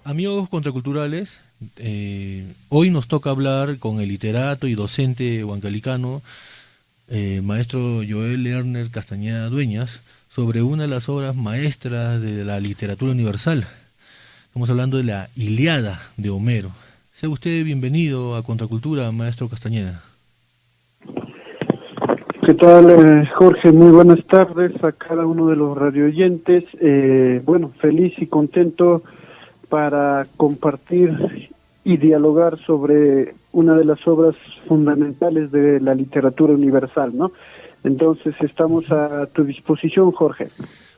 Amigos contraculturales, hoy nos toca hablar con el literato y docente huancalicano, maestro Joel Lerner Castañeda Dueñas, sobre una de las obras maestras de la literatura universal. Estamos hablando de la Ilíada de Homero. Sea usted bienvenido a Contracultura, maestro Castañeda. ¿Qué tal, Jorge? Muy buenas tardes a cada uno de los radioyentes. Bueno, feliz y contento para compartir y dialogar sobre una de las obras fundamentales de la literatura universal, ¿no? Entonces, estamos a tu disposición, Jorge.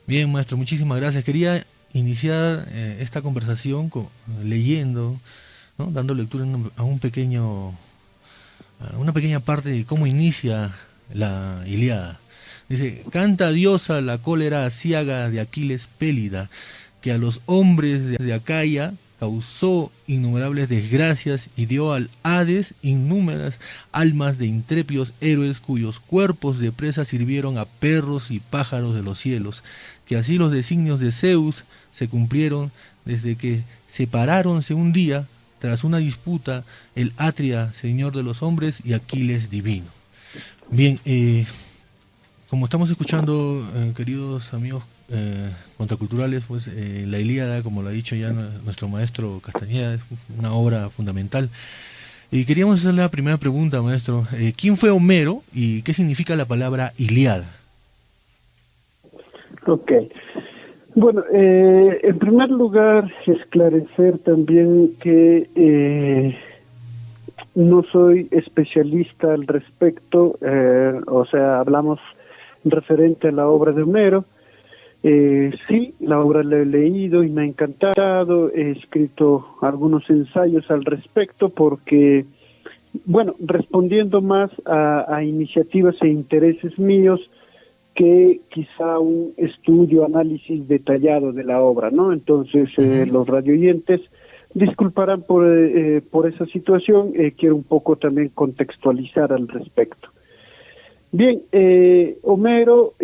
Bien, maestro, muchísimas gracias. Quería iniciar esta conversación leyendo, ¿no? Dando lectura a una pequeña parte de cómo inicia la Ilíada. Dice: canta diosa la cólera aciaga de Aquiles Pélida, que a los hombres de Acaya causó innumerables desgracias y dio al Hades innúmeras almas de intrépidos héroes cuyos cuerpos de presa sirvieron a perros y pájaros de los cielos, que así los designios de Zeus se cumplieron desde que separáronse un día, tras una disputa, el Atria, señor de los hombres, y Aquiles divino. Bien, como estamos escuchando, queridos amigos contraculturales, pues la Ilíada, como lo ha dicho ya nuestro maestro Castañeda, es una obra fundamental. Y queríamos hacer la primera pregunta, maestro. ¿Quién fue Homero y qué significa la palabra Ilíada? Ok. Bueno, en primer lugar, esclarecer también que no soy especialista al respecto, o sea, hablamos referente a la obra de Homero. Sí, la obra la he leído y me ha encantado, he escrito algunos ensayos al respecto porque, bueno, respondiendo más a iniciativas e intereses míos que quizá un estudio, análisis detallado de la obra, ¿no? Entonces, los radioyentes disculparán por esa situación, quiero un poco también contextualizar al respecto. Bien, Homero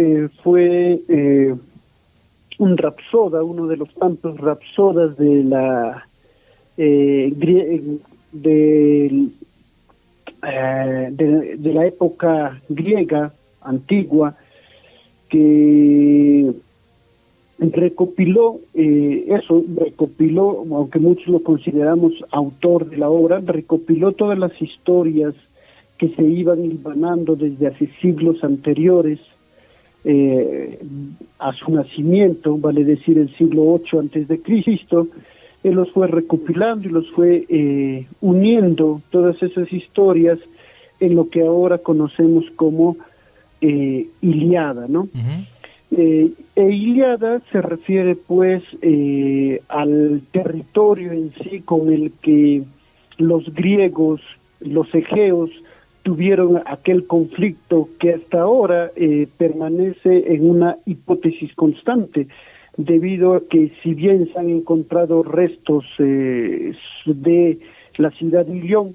fue un rapsoda, uno de los tantos rapsodas de la de la época griega antigua, que recopiló, aunque muchos lo consideramos autor de la obra, recopiló todas las historias que se iban hilvanando desde hace siglos anteriores a su nacimiento, vale decir el siglo VIII antes de Cristo. Él los fue recopilando y los fue uniendo, todas esas historias, en lo que ahora conocemos como Ilíada, ¿no? Ilíada se refiere pues al territorio en sí con el que los griegos, los egeos, tuvieron aquel conflicto que hasta ahora permanece en una hipótesis constante, debido a que si bien se han encontrado restos de la ciudad de Ilión,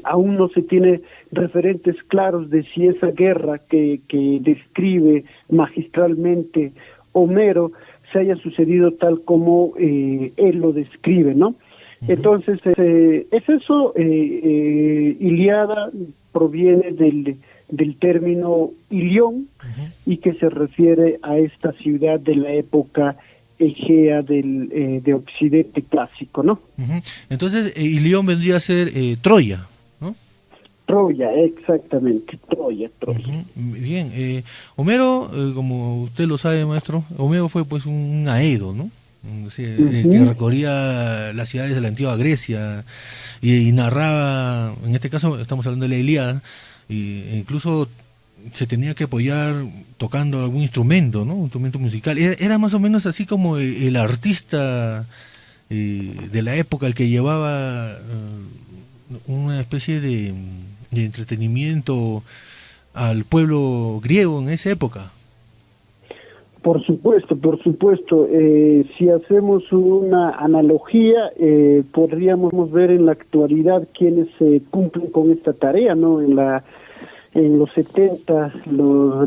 aún no se tiene referentes claros de si esa guerra que describe magistralmente Homero se haya sucedido tal como él lo describe, ¿no? Entonces, es eso, Ilíada proviene del término Ilión, y que se refiere a esta ciudad de la época egea de Occidente clásico, ¿no? Entonces, Ilión vendría a ser Troya, ¿no? Troya, exactamente, Troya. Bien, Homero, como usted lo sabe, maestro, Homero fue pues un aedo, ¿no? Que recorría las ciudades de la antigua Grecia y narraba, en este caso estamos hablando de la Ilíada, e incluso se tenía que apoyar tocando algún instrumento, ¿no? Un instrumento musical. Era más o menos así como el artista de la época, el que llevaba una especie de entretenimiento al pueblo griego en esa época. Por supuesto, por supuesto. Si hacemos una analogía, podríamos ver en la actualidad quienes cumplen con esta tarea, ¿no? En los 70,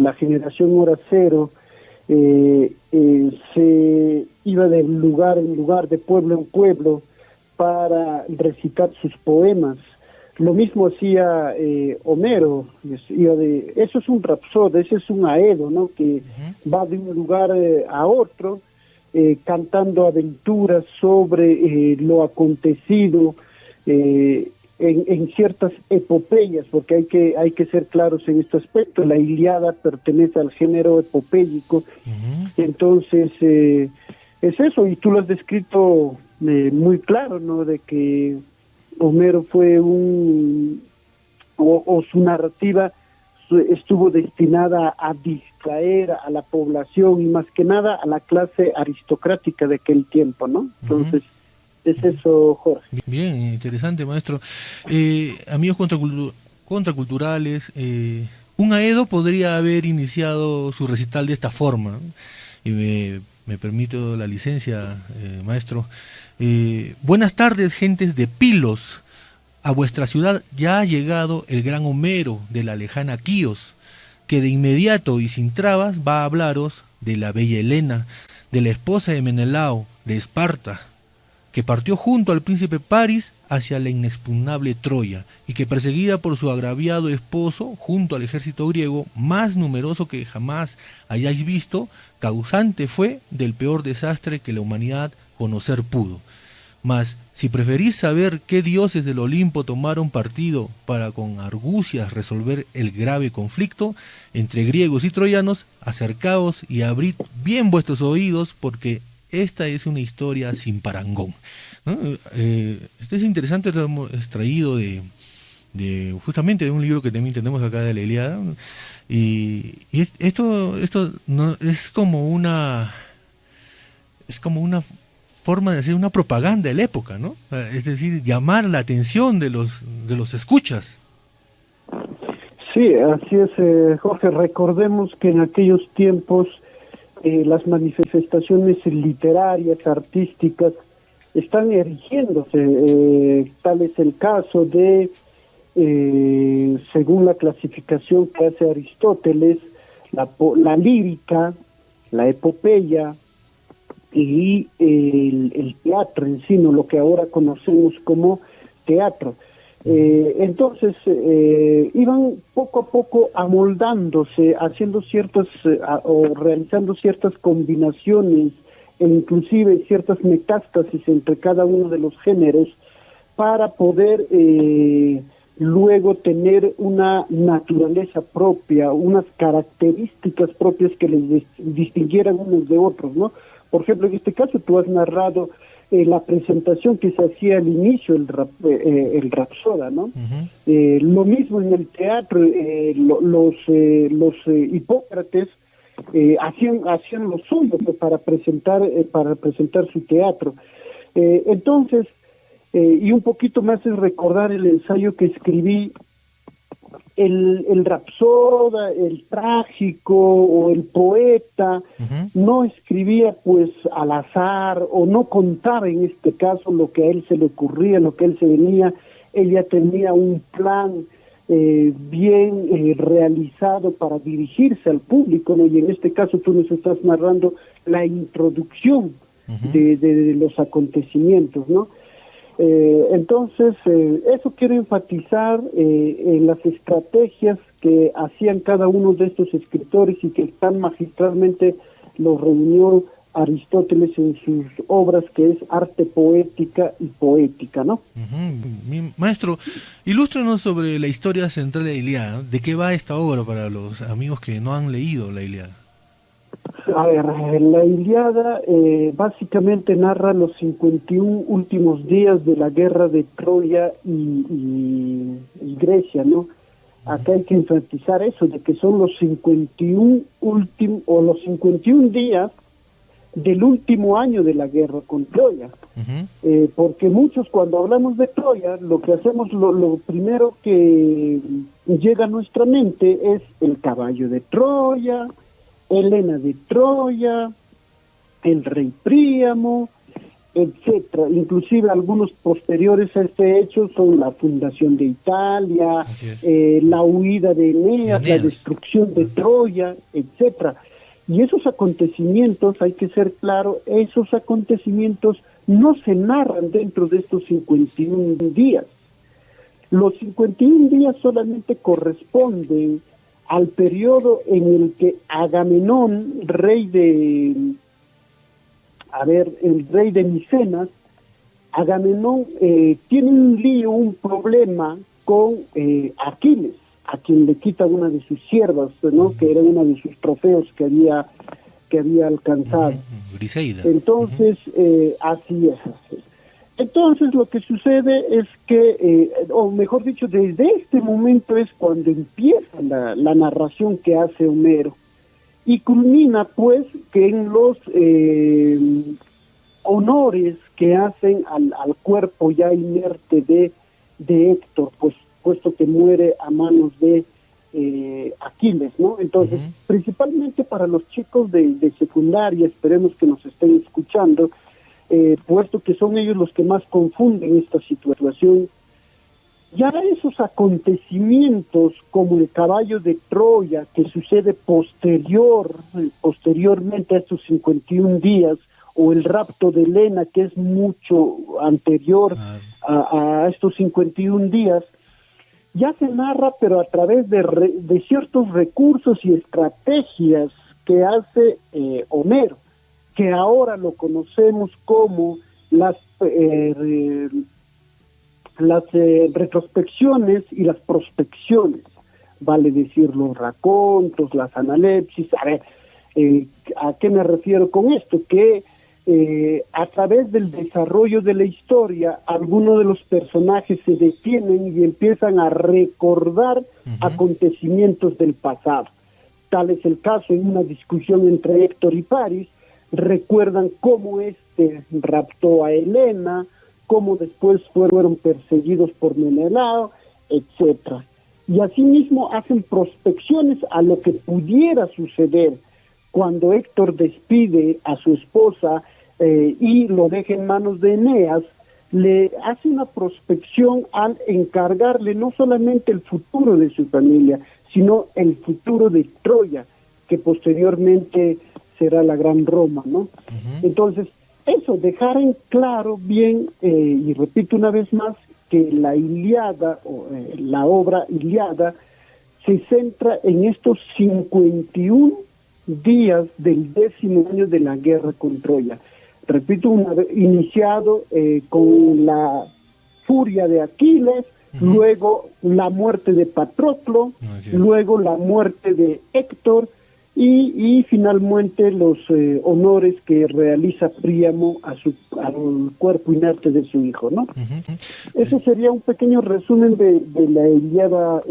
la generación Hora Cero, se iba de lugar en lugar, de pueblo en pueblo, para recitar sus poemas. Lo mismo hacía Homero, eso es un rapsoda, ese es un aedo, ¿no? Que va de un lugar a otro, cantando aventuras sobre lo acontecido en ciertas epopeyas, porque hay que ser claros en este aspecto. La Ilíada pertenece al género epopéyico, entonces es eso, y tú lo has descrito muy claro, ¿no? De que Homero fue o su narrativa estuvo destinada a distraer a la población y más que nada a la clase aristocrática de aquel tiempo, ¿no? Entonces, es eso, Jorge. Bien, interesante, maestro. Amigos contraculturales, un aedo podría haber iniciado su recital de esta forma, ¿no? Y me permito la licencia, maestro. Buenas tardes, gentes de Pilos. A vuestra ciudad ya ha llegado el gran Homero de la lejana Quíos, que de inmediato y sin trabas va a hablaros de la bella Helena, de la esposa de Menelao, de Esparta, que partió junto al príncipe Paris hacia la inexpugnable Troya, y que perseguida por su agraviado esposo junto al ejército griego, más numeroso que jamás hayáis visto, causante fue del peor desastre que la humanidad conocer pudo. Mas, si preferís saber qué dioses del Olimpo tomaron partido para con argucias resolver el grave conflicto entre griegos y troyanos, acercaos y abrid bien vuestros oídos, porque esta es una historia sin parangón, ¿no? Esto es interesante, lo hemos extraído de justamente de un libro que también tenemos acá de la Ilíada, ¿no? Y esto no es como una forma de hacer una propaganda de la época, ¿no? Es decir, llamar la atención de los escuchas. Sí, así es, Jorge. Recordemos que en aquellos tiempos las manifestaciones literarias, artísticas, están erigiéndose. Tal es el caso de, según la clasificación que hace Aristóteles, la lírica, la epopeya, y el teatro en sí, no lo que ahora conocemos como teatro. Entonces iban poco a poco amoldándose, haciendo ciertas o realizando ciertas combinaciones e inclusive ciertas metástasis entre cada uno de los géneros para poder luego tener una naturaleza propia, unas características propias que les distinguieran unos de otros, ¿no? Por ejemplo, en este caso tú has narrado la presentación que se hacía al inicio, el rapsoda, ¿no? Lo mismo en el teatro, los Hipócrates hacían lo suyo, pues, para presentar su teatro. Entonces, y un poquito más es recordar el ensayo que escribí, el rapsoda, el trágico o el poeta no escribía pues al azar o no contaba en este caso lo que a él se le ocurría, lo que a él se venía. Ella tenía un plan bien realizado para dirigirse al público, ¿no? Y en este caso tú nos estás narrando la introducción de los acontecimientos, ¿no? Entonces, eso quiero enfatizar en las estrategias que hacían cada uno de estos escritores y que tan magistralmente los reunió Aristóteles en sus obras, que es Arte Poética y Poética, ¿no? Maestro, ilústranos sobre la historia central de la Ilíada, ¿no? ¿De qué va esta obra para los amigos que no han leído la Ilíada? A ver, la Ilíada básicamente narra los 51 últimos días de la guerra de Troya y Grecia, ¿no? Acá hay que enfatizar eso, de que son los 51 los 51 días del último año de la guerra con Troya. Porque muchos, cuando hablamos de Troya, lo que hacemos, lo primero que llega a nuestra mente es el caballo de Troya, Helena de Troya, el rey Príamo, etcétera. Inclusive algunos posteriores a este hecho son la fundación de Italia, la huida de Eneas, la destrucción de Troya, etcétera. Y esos acontecimientos, hay que ser claro, esos acontecimientos no se narran dentro de estos 51 días. Los 51 días solamente corresponden al periodo en el que Agamenón, el rey de Micenas, Agamenón tiene un lío, un problema con Aquiles, a quien le quita una de sus siervas, ¿no? Que era uno de sus trofeos que había alcanzado. Briseida. Entonces, así es. Entonces lo que sucede es que, o mejor dicho, desde este momento es cuando empieza la narración que hace Homero, y culmina pues que en los honores que hacen al cuerpo ya inerte de Héctor, pues puesto que muere a manos de Aquiles, ¿no? Entonces, principalmente para los chicos de secundaria, esperemos que nos estén escuchando, puesto que son ellos los que más confunden esta situación, ya esos acontecimientos como el caballo de Troya, que sucede posteriormente a estos 51 días, o el rapto de Helena, que es mucho anterior a estos 51 días, ya se narra, pero a través de ciertos recursos y estrategias que hace Homero, que ahora lo conocemos como las retrospecciones y las prospecciones, vale decir los racontos, las analepsis. A ver, ¿a qué me refiero con esto? Que a través del desarrollo de la historia, algunos de los personajes se detienen y empiezan a recordar acontecimientos del pasado. Tal es el caso en una discusión entre Héctor y Paris, recuerdan cómo raptó a Helena, cómo después fueron perseguidos por Menelao, etcétera. Y asimismo hacen prospecciones a lo que pudiera suceder cuando Héctor despide a su esposa y lo deja en manos de Eneas. Le hace una prospección al encargarle no solamente el futuro de su familia, sino el futuro de Troya, que posteriormente será la Gran Roma, ¿no? Entonces, eso, dejar en claro bien, y repito una vez más, que la Ilíada, la obra Ilíada, se centra en estos 51 días del 10º año de la guerra con Troya. Repito, iniciado con la furia de Aquiles, luego la muerte de Patroclo, luego la muerte de Héctor, y finalmente los honores que realiza Príamo al cuerpo inerte de su hijo, ¿no? Ese sería un pequeño resumen de la Ilíada,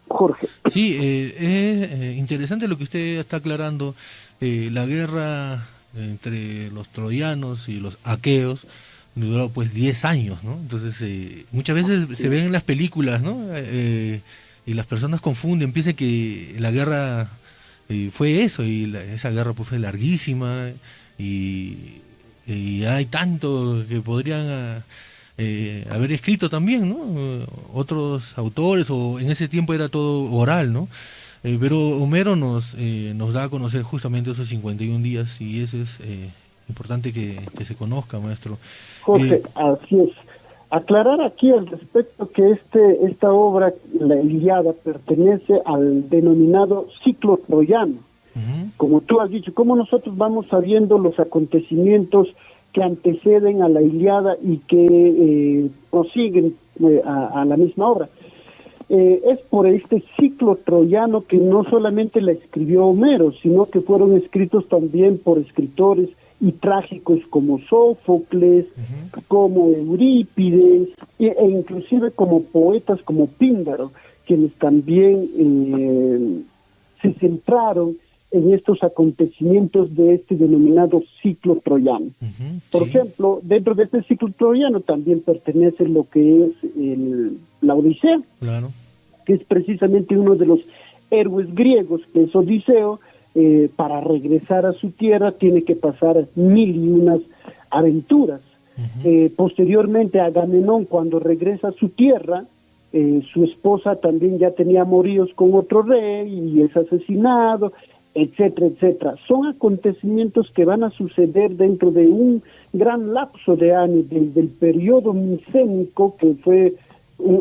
Jorge. Sí, es interesante lo que usted está aclarando. La guerra entre los troyanos y los aqueos duró pues 10 años, ¿no? Entonces muchas veces se ven en las películas, ¿no? Y las personas confunden, piensan que la guerra fue eso, y esa guerra pues fue larguísima, y hay tanto que podrían haber escrito también, ¿no? Otros autores, o en ese tiempo era todo oral, ¿no? Pero Homero nos da a conocer justamente esos 51 días, y eso es importante que se conozca, maestro. Jorge, así es. Aclarar aquí al respecto que esta obra, la Ilíada, pertenece al denominado ciclo troyano. Como tú has dicho, ¿cómo nosotros vamos sabiendo los acontecimientos que anteceden a la Ilíada y que prosiguen a la misma obra? Es por este ciclo troyano que no solamente la escribió Homero, sino que fueron escritos también por escritores y trágicos como Sófocles, como Eurípides, e inclusive como poetas como Píndaro, quienes también se centraron en estos acontecimientos de este denominado ciclo troyano. Por ejemplo, dentro de este ciclo troyano también pertenece lo que es la Odisea, que es precisamente uno de los héroes griegos, que es Odiseo. Para regresar a su tierra tiene que pasar 1001 aventuras. Posteriormente, Agamenón, cuando regresa a su tierra, su esposa también ya tenía amoríos con otro rey y es asesinado, etcétera, etcétera. Son acontecimientos que van a suceder dentro de un gran lapso de años, desde el periodo micénico, que fue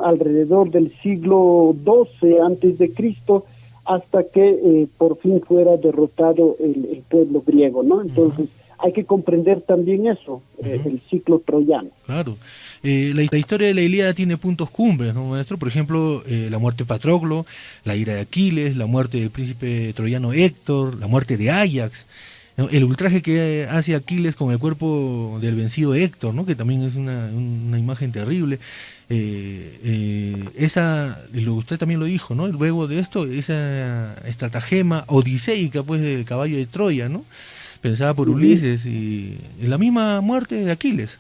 alrededor del siglo XII antes de Cristo, hasta que por fin fuera derrotado el pueblo griego, ¿no? Entonces, hay que comprender también eso, el ciclo troyano. Claro. La historia de la Ilíada tiene puntos cumbres, ¿no, maestro? Por ejemplo, la muerte de Patroclo, la ira de Aquiles, la muerte del príncipe troyano Héctor, la muerte de Áyax, ¿no? El ultraje que hace Aquiles con el cuerpo del vencido Héctor, ¿no? Que también es una imagen terrible. Usted también lo dijo, ¿no? Luego de esto, esa estratagema odiseica, pues, del caballo de Troya, ¿no? Pensada por Ulises, y la misma muerte de Aquiles.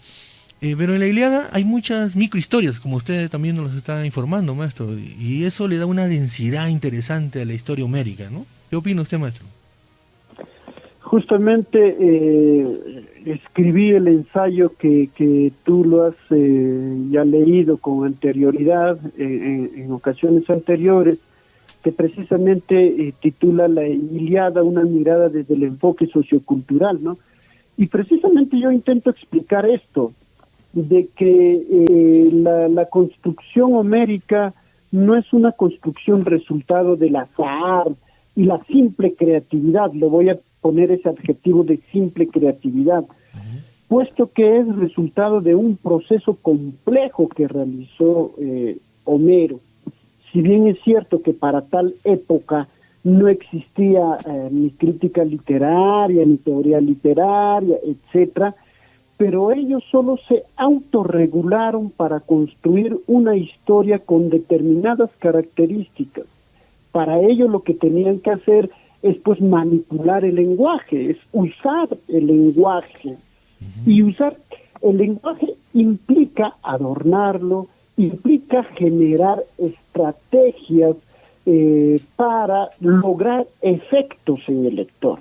Pero en la Ilíada hay muchas microhistorias, como usted también nos está informando, maestro, y eso le da una densidad interesante a la historia homérica, ¿no? ¿Qué opina usted, maestro? Justamente escribí el ensayo que tú lo has ya leído con anterioridad, en ocasiones anteriores, que precisamente titula La Ilíada, una mirada desde el enfoque sociocultural, ¿no? Y precisamente yo intento explicar esto, de que la construcción homérica no es una construcción resultado del azar y la simple creatividad, le voy a poner ese adjetivo de simple creatividad, puesto que es resultado de un proceso complejo que realizó Homero. Si bien es cierto que para tal época no existía ni crítica literaria, ni teoría literaria, etcétera, pero ellos solo se autorregularon para construir una historia con determinadas características. Para ello lo que tenían que hacer es pues manipular el lenguaje, es usar el lenguaje. Y usar el lenguaje implica adornarlo, implica generar estrategias para lograr efectos en el lector.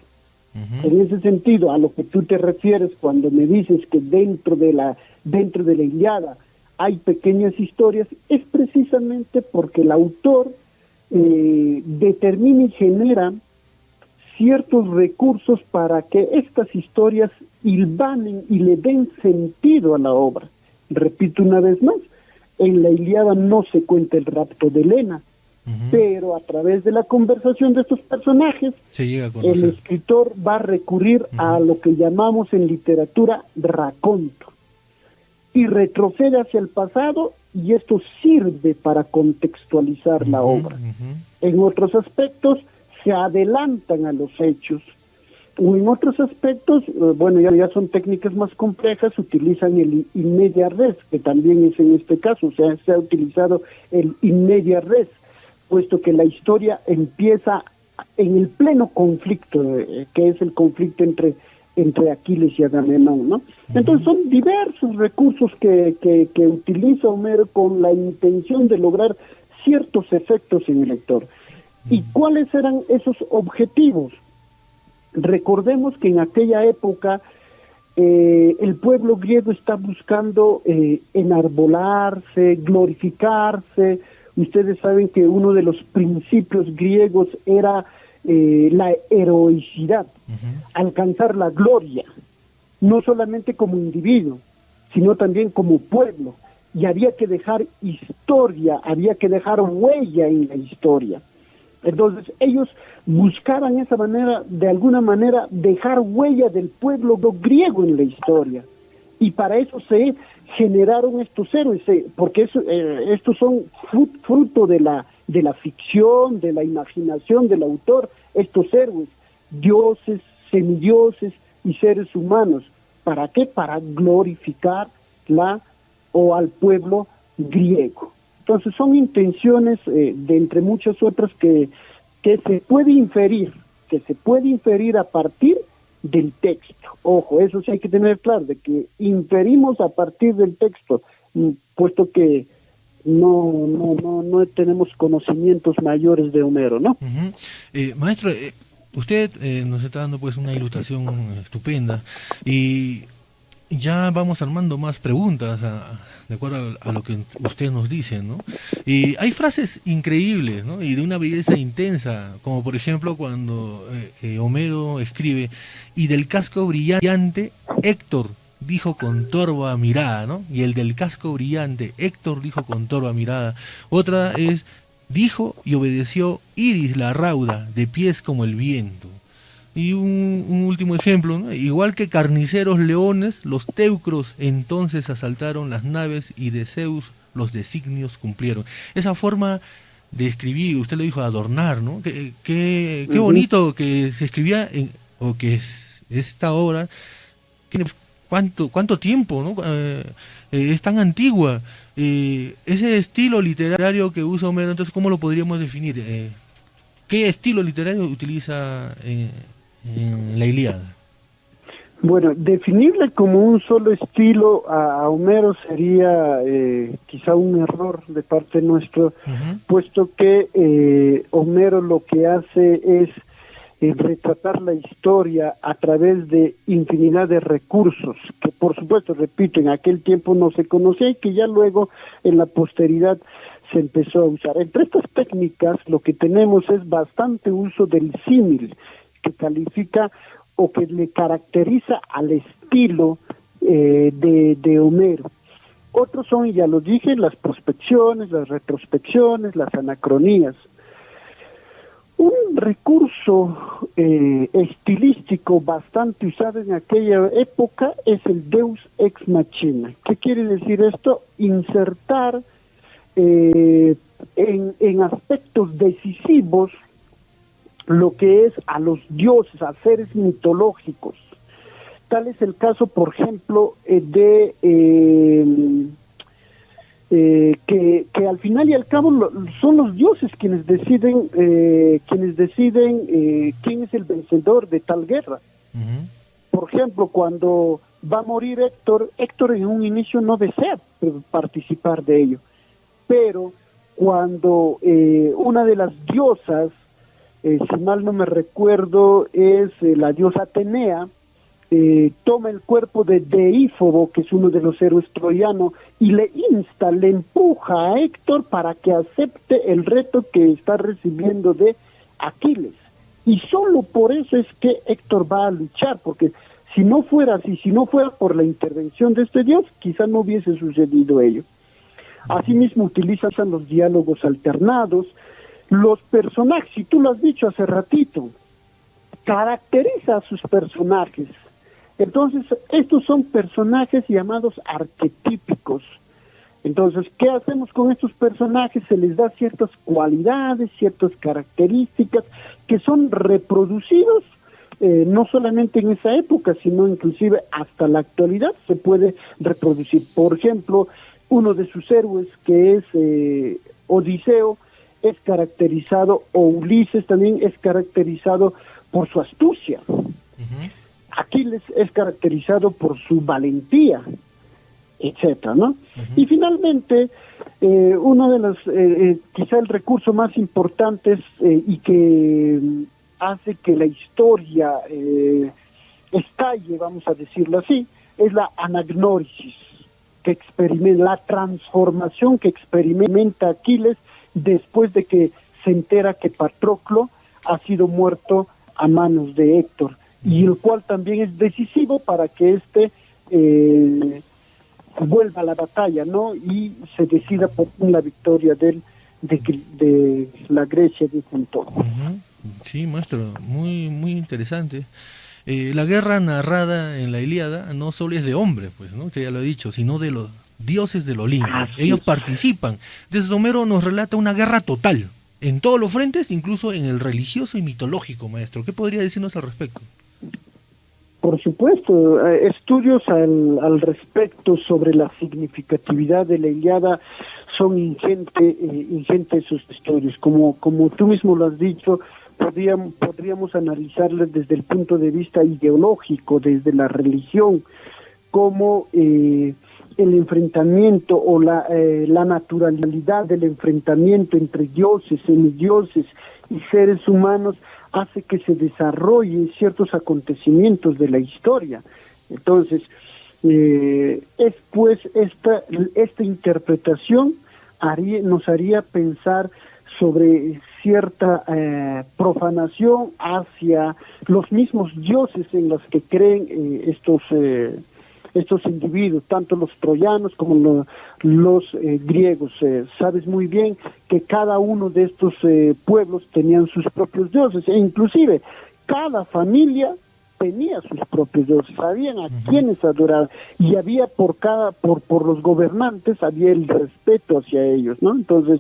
En ese sentido, a lo que tú te refieres cuando me dices que dentro de la Ilíada hay pequeñas historias, es precisamente porque el autor determina y genera ciertos recursos para que estas historias hilvanen y le den sentido a la obra. Repito una vez más, en la Ilíada no se cuenta el rapto de Helena, pero a través de la conversación de estos personajes, el escritor va a recurrir a lo que llamamos en literatura raconto, y retrocede hacia el pasado, y esto sirve para contextualizar la obra. En otros aspectos, se adelantan a los hechos, o en otros aspectos, bueno, ya son técnicas más complejas, utilizan el in media res, que también es en este caso, o sea, se ha utilizado el in media res, puesto que la historia empieza en el pleno conflicto, que es el conflicto entre Aquiles y Agamenón, ¿no? Entonces son diversos recursos que utiliza Homero con la intención de lograr ciertos efectos en el lector. ¿Y cuáles eran esos objetivos? Recordemos que en aquella época el pueblo griego está buscando enarbolarse, glorificarse. Ustedes saben que uno de los principios griegos era la heroicidad, alcanzar la gloria, no solamente como individuo, sino también como pueblo. Y había que dejar historia, había que dejar huella en la historia. Entonces ellos buscaban esa manera, de alguna manera, dejar huella del pueblo griego en la historia. Y para eso se generaron estos héroes, porque estos son fruto de la ficción, de la imaginación del autor, estos héroes, dioses, semidioses y seres humanos. ¿Para qué? Para glorificar al pueblo griego. Entonces son intenciones de entre muchas otras que se puede inferir a partir del texto. Ojo, eso sí hay que tener claro, de que inferimos a partir del texto, puesto que no tenemos conocimientos mayores de Homero, ¿no? Maestro, usted nos está dando pues una ilustración estupenda, y ya vamos armando más preguntas de acuerdo a lo que usted nos dice, ¿no? Y hay frases increíbles, ¿no? Y de una belleza intensa, como por ejemplo cuando Homero escribe, y del casco brillante, Héctor dijo con torva mirada, ¿no? Y el del casco brillante, Héctor dijo con torva mirada. Otra es, dijo y obedeció Iris la rauda, de pies como el viento. Y un último ejemplo, ¿no? Igual que carniceros leones, los teucros entonces asaltaron las naves y de Zeus los designios cumplieron. Esa forma de escribir, usted lo dijo, adornar, ¿no? Qué bonito que se escribía, o que esta obra, cuánto tiempo, ¿no? Es tan antigua. Ese estilo literario que usa Homero, entonces, ¿cómo lo podríamos definir? ¿Qué estilo literario utiliza en la Ilíada? Bueno, definirle como un solo estilo a Homero sería quizá un error de parte nuestro, puesto que Homero lo que hace es retratar la historia a través de infinidad de recursos, que por supuesto, repito, en aquel tiempo no se conocía y que ya luego en la posteridad se empezó a usar. Entre estas técnicas lo que tenemos es bastante uso del símil, que califica o que le caracteriza al estilo de Homero. Otros son, ya lo dije, las prospecciones, las retrospecciones, las anacronías. Un recurso estilístico bastante usado en aquella época es el Deus ex machina. ¿Qué quiere decir esto? Insertar en aspectos decisivos lo que es a los dioses, a seres mitológicos. Tal es el caso, por ejemplo, que al final y al cabo son los dioses quienes deciden quién es el vencedor de tal guerra. Por ejemplo, cuando va a morir Héctor en un inicio no desea participar de ello, pero cuando una de las diosas, si mal no me recuerdo, es la diosa Atenea, toma el cuerpo de Deífobo, que es uno de los héroes troyanos, y le empuja a Héctor para que acepte el reto que está recibiendo de Aquiles. Y solo por eso es que Héctor va a luchar, porque si no fuera así, si no fuera por la intervención de este dios, quizá no hubiese sucedido ello. Asimismo utilizan los diálogos alternados, los personajes, si tú lo has dicho hace ratito, caracteriza a sus personajes. Entonces, estos son personajes llamados arquetípicos. Entonces, ¿qué hacemos con estos personajes? Se les da ciertas cualidades, ciertas características que son reproducidos no solamente en esa época, sino inclusive hasta la actualidad se puede reproducir. Por ejemplo, uno de sus héroes, que es Odiseo, es caracterizado, o Ulises también es caracterizado por su astucia. Aquiles es caracterizado por su valentía, etcétera, ¿no? Y finalmente, uno de los, quizá el recurso más importantes y que hace que la historia estalle, vamos a decirlo así, es la anagnórisis, que experimenta, la transformación que experimenta Aquiles después de que se entera que Patroclo ha sido muerto a manos de Héctor, y el cual también es decisivo para que éste vuelva a la batalla, ¿no? Y se decida por la victoria de la Grecia de Antón. Sí, maestro, muy interesante. La guerra narrada en la Ilíada no solo es de hombres, pues, ¿no? Usted ya lo ha dicho, sino de los dioses del Olimpo. Ellos participan. Entonces Homero nos relata una guerra total, en todos los frentes, incluso en el religioso y mitológico, maestro. ¿Qué podría decirnos al respecto? Por supuesto, estudios al respecto sobre la significatividad de la Ilíada son ingentes esos estudios. Como tú mismo lo has dicho, podríamos analizarles desde el punto de vista ideológico, desde la religión, como el enfrentamiento o la naturalidad del enfrentamiento entre dioses, semidioses y seres humanos hace que se desarrollen ciertos acontecimientos de la historia. Entonces, Es pues esta interpretación nos haría pensar sobre cierta profanación hacia los mismos dioses en los que creen estos individuos, tanto los troyanos como los griegos. Sabes muy bien que cada uno de estos pueblos tenían sus propios dioses, e inclusive cada familia tenía sus propios dioses, sabían a quiénes adorar, y había por los gobernantes había el respeto hacia ellos, ¿no? Entonces,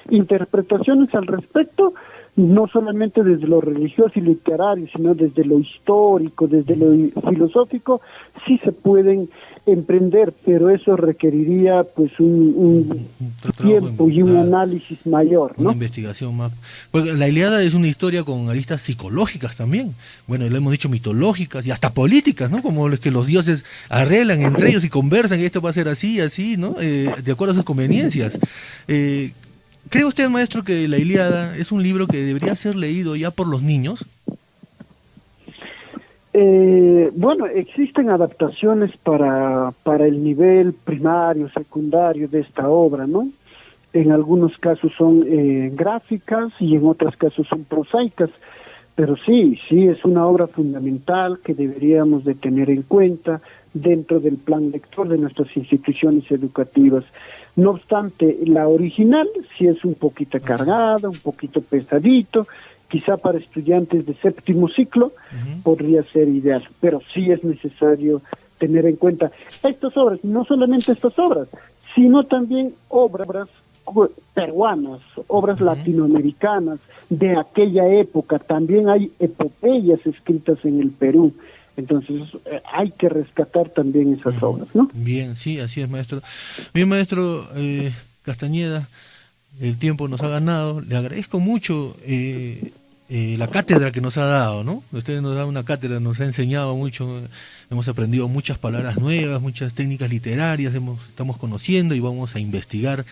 interpretaciones al respecto, no solamente desde lo religioso y literario, sino desde lo histórico, desde lo filosófico, sí se pueden emprender, pero eso requeriría pues un tiempo y un análisis mayor, ¿no? Una investigación más. Porque la Ilíada es una historia con aristas psicológicas también, bueno, lo hemos dicho, mitológicas y hasta políticas, ¿no? Como los que los dioses arreglan entre ellos y conversan, y esto va a ser así, así, ¿no? De acuerdo a sus conveniencias. ¿Cree usted, maestro, que la Ilíada es un libro que debería ser leído ya por los niños? Bueno, existen adaptaciones para el nivel primario, secundario de esta obra, ¿no? En algunos casos son gráficas y en otros casos son prosaicas, pero sí es una obra fundamental que deberíamos de tener en cuenta dentro del plan lector de nuestras instituciones educativas. No obstante, la original sí es un poquito cargada, un poquito pesadito, quizá para estudiantes de séptimo ciclo podría ser ideal, pero sí es necesario tener en cuenta estas obras, no solamente estas obras, sino también obras peruanas, obras latinoamericanas de aquella época. También hay epopeyas escritas en el Perú. Entonces hay que rescatar también esas obras, ¿no? Bien, sí, así es, maestro. Bien, maestro Castañeda, el tiempo nos ha ganado. Le agradezco mucho la cátedra que nos ha dado, ¿no? Usted nos da una cátedra, nos ha enseñado mucho, hemos aprendido muchas palabras nuevas, muchas técnicas literarias, estamos conociendo y vamos a investigar.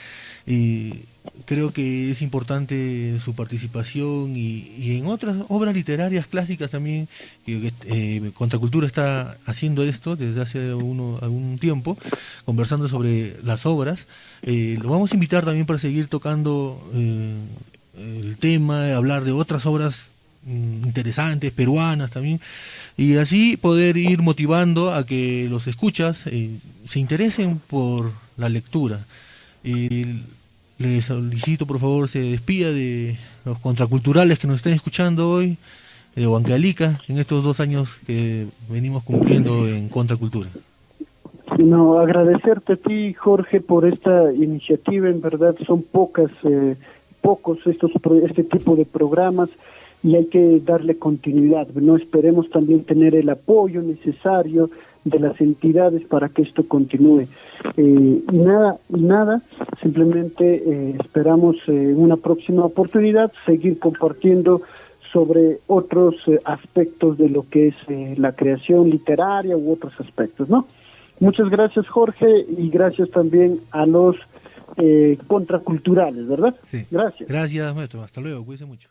Creo que es importante su participación y en otras obras literarias clásicas también, que Contracultura está haciendo esto desde hace algún tiempo, conversando sobre las obras. Lo vamos a invitar también para seguir tocando el tema, hablar de otras obras interesantes, peruanas también, y así poder ir motivando a que los escuchas se interesen por la lectura. Le solicito, por favor, se despida de los contraculturales que nos estén escuchando hoy, de Huancavelica, en estos 2 años que venimos cumpliendo en Contracultura. No, agradecerte a ti, Jorge, por esta iniciativa. En verdad son pocos este tipo de programas y hay que darle continuidad, ¿no? Esperemos también tener el apoyo necesario de las entidades para que esto continúe. Y nada, simplemente esperamos en una próxima oportunidad seguir compartiendo sobre otros aspectos de lo que es la creación literaria u otros aspectos, ¿no? Muchas gracias, Jorge, y gracias también a los contraculturales, ¿verdad? Sí. Gracias. Gracias, maestro. Hasta luego. Cuídese mucho.